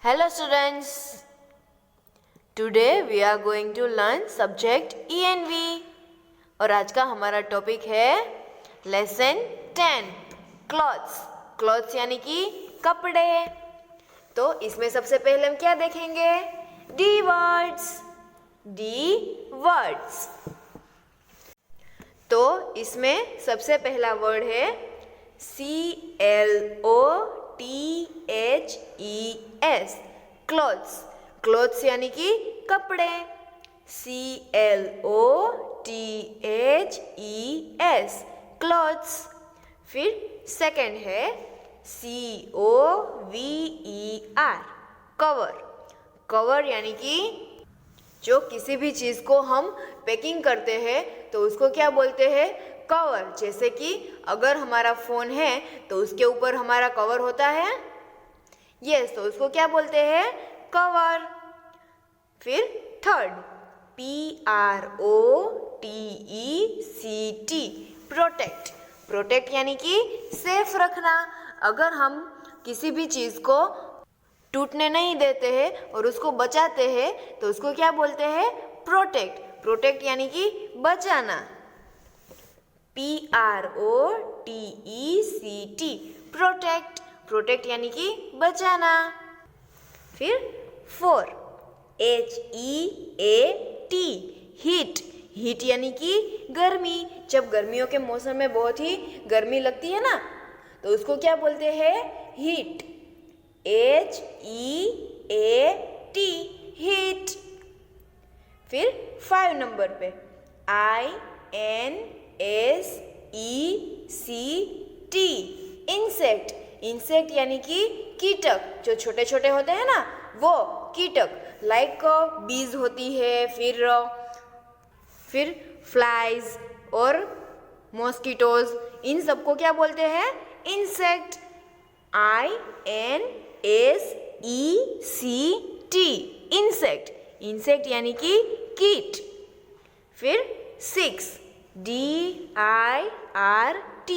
Hello students, today we are going to learn subject ENV और आज का हमारा टॉपिक है लेसन 10 क्लॉथ्स। क्लॉथ्स यानी कि कपड़े। तो इसमें सबसे पहले हम क्या देखेंगे? D words. तो इसमें सबसे पहला वर्ड है CLOTHES क्लॉथ्स। क्लॉथ्स यानी कि कपड़े। CLOTHES clothes. फिर सेकंड है COVER कवर। कवर यानी कि जो किसी भी चीज़ को हम पैकिंग करते हैं तो उसको क्या बोलते हैं? कवर। जैसे कि अगर हमारा फ़ोन है तो उसके ऊपर हमारा कवर होता है, यस, तो उसको क्या बोलते हैं? कवर। फिर थर्ड PROTECT प्रोटेक्ट। प्रोटेक्ट यानी कि सेफ रखना। अगर हम किसी भी चीज़ को टूटने नहीं देते हैं और उसको बचाते हैं तो उसको क्या बोलते हैं? प्रोटेक्ट। प्रोटेक्ट यानी कि बचाना। PROTECT protect. प्रोटेक्ट यानी कि बचाना। फिर 4 HEAT हीट। हीट यानी कि गर्मी। जब गर्मियों के मौसम में बहुत ही गर्मी लगती है ना तो उसको क्या बोलते हैं? हीट। HEAT heat. फिर 5 नंबर पे INSECT इंसेक्ट। इंसेक्ट यानी कि कीटक। जो छोटे छोटे होते हैं ना वो कीटक, लाइक बीज होती है, फिर फ्लाइज और मॉस्किटोज, इन सबको क्या बोलते हैं? इंसेक्ट। INSECT insect. इंसेक्ट यानी कि कीट। फिर 6 DIRT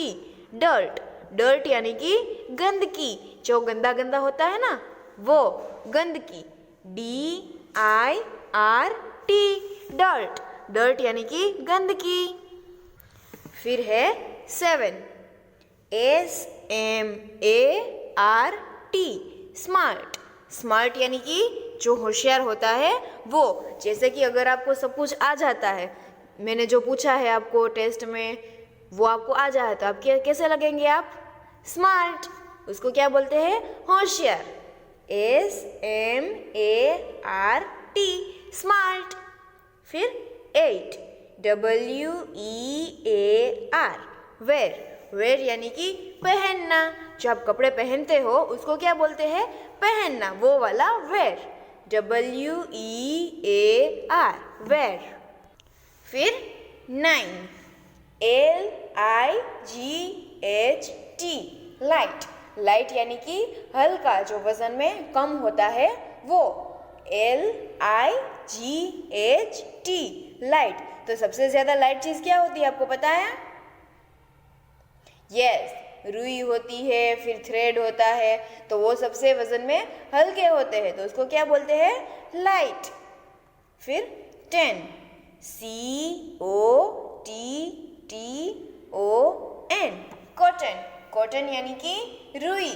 डर्ट। डर्ट यानी कि गंदगी। जो गंदा गंदा होता है ना वो गंदगी। DIRT dirt. डर्ट यानी कि गंदगी। फिर है 7 SMART स्मार्ट। स्मार्ट यानी कि जो होशियार होता है वो। जैसे कि अगर आपको सब कुछ आ जाता है, मैंने जो पूछा है आपको टेस्ट में वो आपको आ जाए तो आप कैसे लगेंगे? आप स्मार्ट। उसको क्या बोलते हैं? होशियार। SMART smart. फिर 8 WEAR वेयर। वेयर यानी कि पहनना। जो आप कपड़े पहनते हो उसको क्या बोलते हैं? पहनना, वो वाला वेयर। WEAR where. फिर 9 LIGHT लाइट। लाइट यानी कि हल्का, जो वजन में कम होता है वो। LIGHT light. तो सबसे ज्यादा लाइट चीज क्या होती है आपको पता है? यस, रुई होती है, फिर थ्रेड होता है, तो वो सबसे वजन में हल्के होते हैं तो उसको क्या बोलते हैं? लाइट। फिर 10 COTTON कॉटन। कॉटन यानी कि रुई।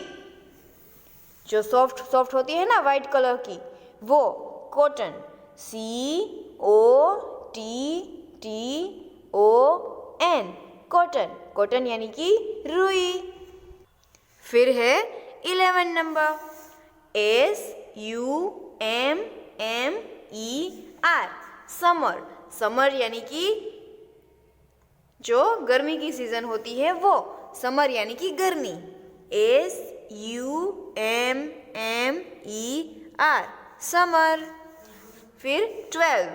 जो सॉफ्ट सॉफ्ट होती है ना वाइट कलर की वो कॉटन। COTTON cotton. कॉटन यानी कि रुई। फिर है 11 नंबर SUMMER समर। समर यानी कि जो गर्मी की सीजन होती है वो। समर यानी कि गर्मी। SUMMER summer. फिर 12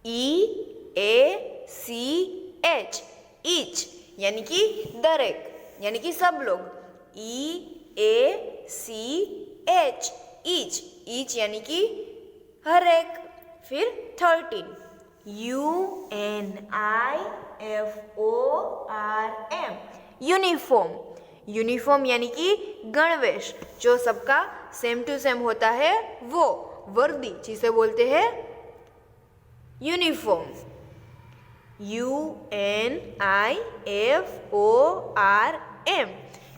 EACH ईच यानी कि दरेक, यानी कि सब लोग। EACH each. ईच यानी कि हर एक। फिर 13 UNIFORM यूनिफॉर्म। यूनिफॉर्म यानी कि गणवेश, जो सबका सेम टू सेम होता है वो वर्दी, जिसे बोलते हैं यूनिफॉर्म। UNIFORM,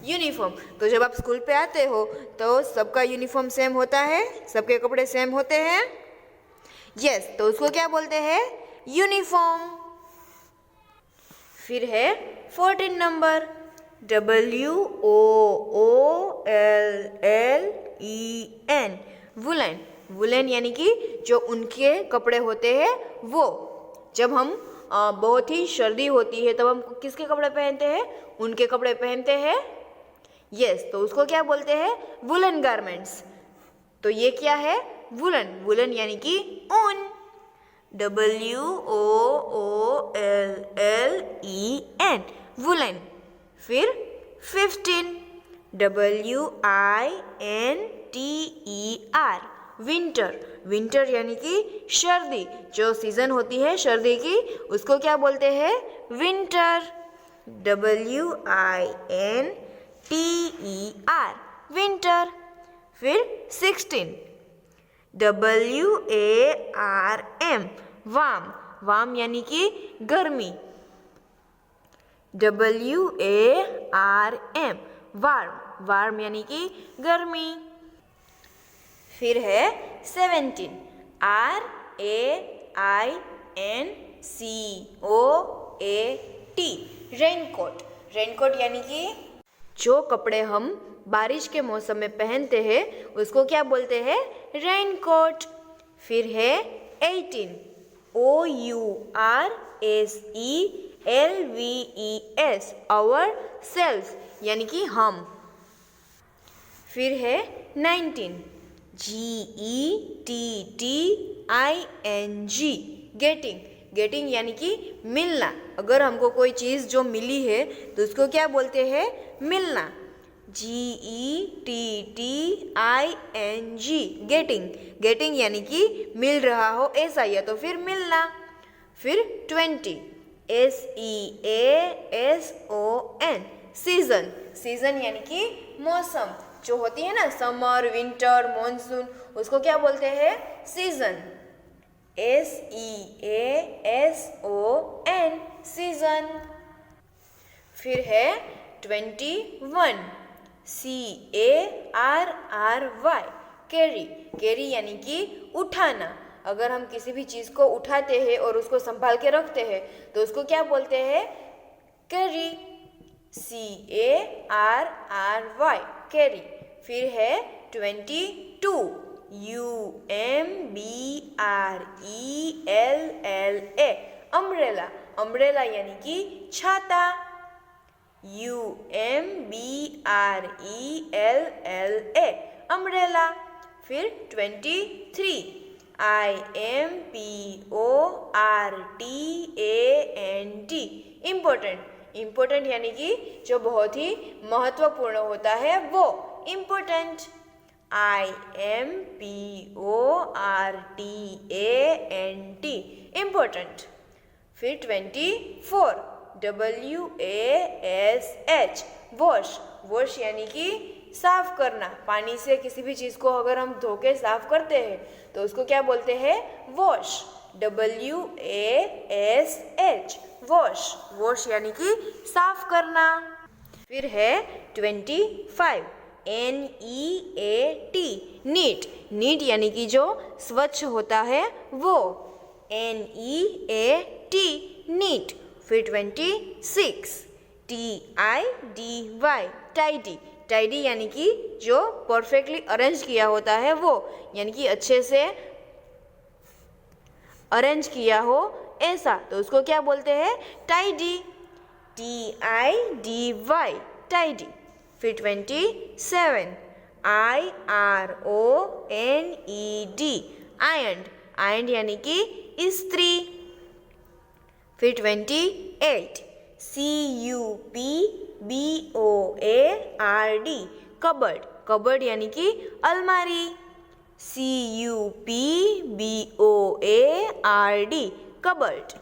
uniform. तो जब आप स्कूल पे आते हो तो सबका यूनिफॉर्म सेम होता है, सबके कपड़े सेम होते हैं। यस, तो उसको क्या बोलते हैं? यूनिफॉर्म। फिर है 14 नंबर, WOOLLEN, वुलन। वुलन यानी कि जो उनके कपड़े होते हैं वो। जब हम बहुत ही सर्दी होती है तब हम किसके कपड़े पहनते हैं? उनके कपड़े पहनते हैं। यस, तो उसको क्या बोलते हैं? Woollen garments. तो ये क्या है? वुलन। वुलन यानी कि ऊन। WOOLLEN, woollen. फिर 15, WINTER, विंटर। विंटर यानी कि सर्दी, जो सीजन होती है सर्दी की उसको क्या बोलते हैं? विंटर। WINTER, winter. फिर 16, WARM, वार्म। वार्म यानी कि गर्मी। WARM, warm. वार्म यानी कि गर्मी। फिर है 17, RAINCOAT, रेनकोट। रेनकोट यानी कि जो कपड़े हम बारिश के मौसम में पहनते हैं उसको क्या बोलते हैं? रेनकोट। फिर है 18, OURSELVES, आवर सेल्फ यानी कि हम। फिर है 19, GETTING, गेटिंग। गेटिंग यानी कि मिलना। अगर हमको कोई चीज़ जो मिली है तो उसको क्या बोलते हैं? मिलना। GETTING, getting. गेटिंग यानी कि मिल रहा हो ऐसा, या तो फिर मिलना। फिर 20, SEASON, सीजन। सीजन यानी कि मौसम, जो होती है ना समर, विंटर, मॉनसून, उसको क्या बोलते हैं? सीजन। SEASON, season. फिर है 21, CARRY, कैरी। कैरी यानी कि उठाना। अगर हम किसी भी चीज़ को उठाते हैं और उसको संभाल के रखते हैं तो उसको क्या बोलते हैं? कैरी। CARRY, carry. फिर है 22, UMBRELLA, अम्ब्रेला। अम्ब्रेला यानी कि छाता। UMBRELLA, umbrella. फिर 23, IMPORTANT, इम्पोर्टेंट। इम्पोर्टेंट यानी कि जो बहुत ही महत्वपूर्ण होता है वो इम्पोर्टेंट। IMPORTANT, important. फिर 24, WASH, वॉश। वॉश यानी कि साफ करना। पानी से किसी भी चीज़ को अगर हम धो के साफ करते हैं तो उसको क्या बोलते हैं? वॉश। WASH, wash. वॉश यानी कि साफ करना। फिर है 25, NEAT, नीट। नीट यानी कि जो स्वच्छ होता है वो। NEAT, neat. फिर 26, TIDY, टाइडी। टाइडी यानी कि जो परफेक्टली अरेंज किया होता है वो, यानी कि अच्छे से अरेंज किया हो ऐसा, तो उसको क्या बोलते हैं? टाइडी। TIDY, tidy. फिर 27, IRONED, आयरन। आयरन यानी कि इस्त्री। फिर 28, CUPBOARD, कबर्ड। कबर्ड यानी कि अलमारी। CUPBOARD, cupboard.